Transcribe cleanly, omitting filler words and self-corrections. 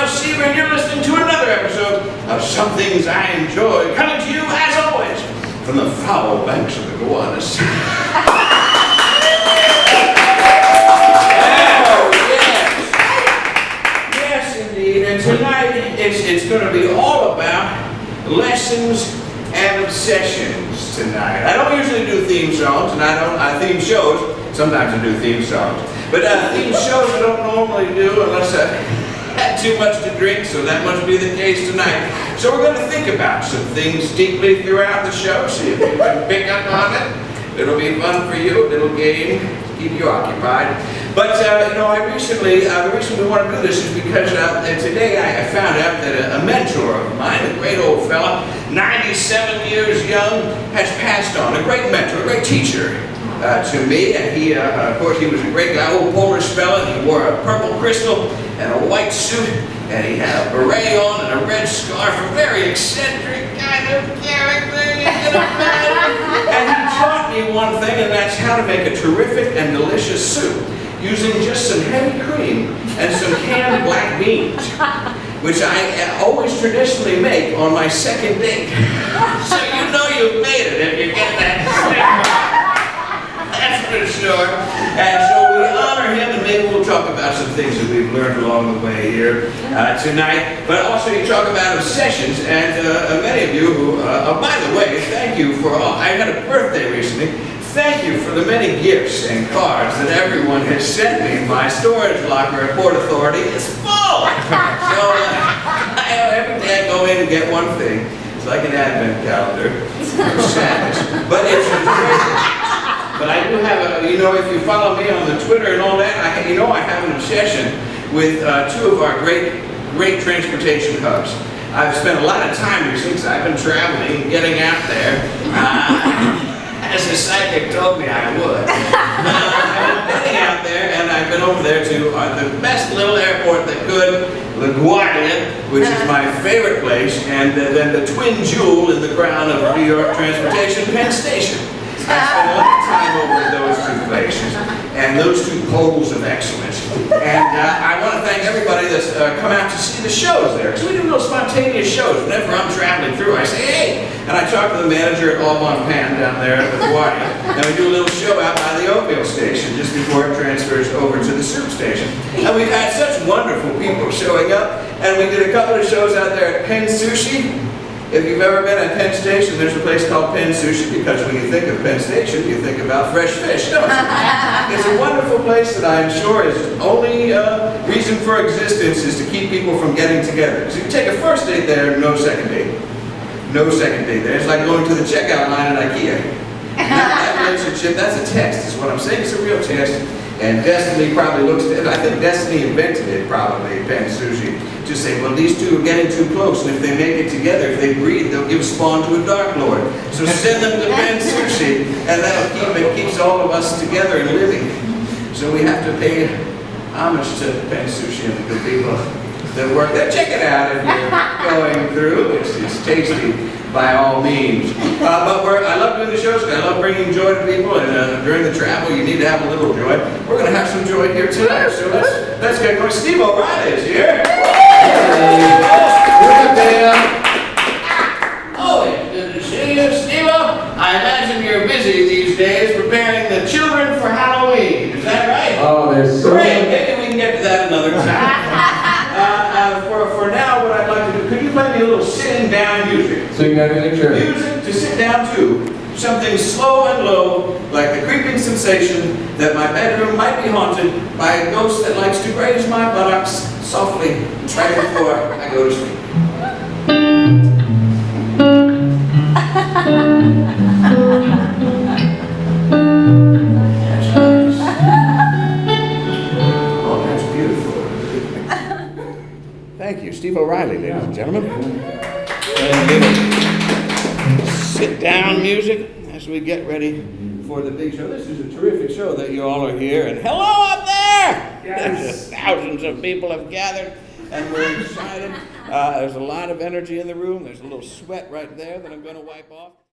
Seever, and you're listening to another episode of Some Things I Enjoy, coming to you, as always, from the foul banks of the Gowanus. Yes, indeed. And tonight, it's going to be all about lessons and obsessions tonight. I don't usually do theme songs, and I theme shows. Sometimes I do theme songs. But theme shows I don't normally do unless I had too much to drink, so that must be the case tonight. So we're going to think about some things deeply throughout the show, see if you can pick up on it. It'll be fun for you, a little game to keep you occupied. But, you know, the reason we want to do this is because today I found out that a mentor of mine, a great old fella, 97 years young, has passed on. A great mentor, a great teacher to me. And he, of course, he was a great guy, old Polish fella. He wore a purple crystal and a white suit, and he had a beret on and a red scarf, a very eccentric kind of character, you can imagine. And he taught me one thing, and that's how to make a terrific and delicious soup using just some heavy cream and some canned black beans, which I always traditionally make on my second date. So you know you've made it if you get that. That's for sure. And so we honor him, and maybe we'll talk about some things that we've learned along the way here tonight. But also you talk about obsessions, and many of you who, by the way, thank you for all. I had a birthday recently. Thank you for the many gifts and cards that everyone has sent me. My storage locker at Port Authority is full. So every day I go in and get one thing. It's like an advent calendar. Sadness. But it's a treasure. But I do have a, you know, if you follow me on the Twitter and all that, I have an obsession with two of our great transportation hubs. I've spent a lot of time recently because I've been traveling, getting out there. As the psychic told me I would. I've been getting out there, and I've been over there to the best little airport that could, LaGuardia, which is my favorite place, and then the twin jewel in the crown of New York transportation, Penn Station. I spent a lot of time over at those two places, and those two poles of excellence. And I want to thank everybody that's come out to see the shows there, because we do little spontaneous shows. Whenever I'm traveling through, I say, hey! And I talk to the manager at All Bon Pan down there at LaGuardia, and we do a little show out by the oatmeal station just before it transfers over to the soup station. And we've had such wonderful people showing up, and we did a couple of shows out there at Penn Sushi. If you've ever been at Penn Station, there's a place called Penn Sushi, because when you think of Penn Station, you think about fresh fish, don't you? It's a wonderful place that I'm sure is only reason for existence is to keep people from getting together. Because if you take a first date there, no second date. No second date there. It's like going to the checkout line at IKEA. That relationship, that's a test, is what I'm saying. It's a real test. And Destiny probably looks at it. I think Destiny invented it, probably, Pen Sushi. Just say, well, these two are getting too close, and if they make it together, if they breed, they'll give spawn to a Dark Lord. So send them to Pen Sushi, and that'll keeps all of us together and living. So we have to pay homage to Pen Sushi and the good people that work there. Check it out if you're going through. It's tasty by all means. But I love doing the shows. I love bringing joy to people, and during the travel, you need to have a little joy. We're going to have some joy here tonight. So let's get going. Steve O'Reilly is here. Oh, it's good to see you, Steve. I imagine you're busy these days preparing the children for Halloween. Is that right? Oh, there's so great. Maybe we can get to that another time. For now, what I'd like to do, could you play me a little sitting down music? Sitting down music, sure. Music to sit down to. Something slow and low, like the creeping sensation that my bedroom might be haunted by a ghost that likes to graze my buttocks softly right before I go to sleep. That's nice. Oh, that's beautiful. Thank you, Steve O'Reilly, ladies and gentlemen. Sit down music as we get ready for the big show. This is a terrific show that you all are here. And hello up there! Yes. Thousands of people have gathered, and we're excited. There's a lot of energy in the room. There's a little sweat right there that I'm going to wipe off.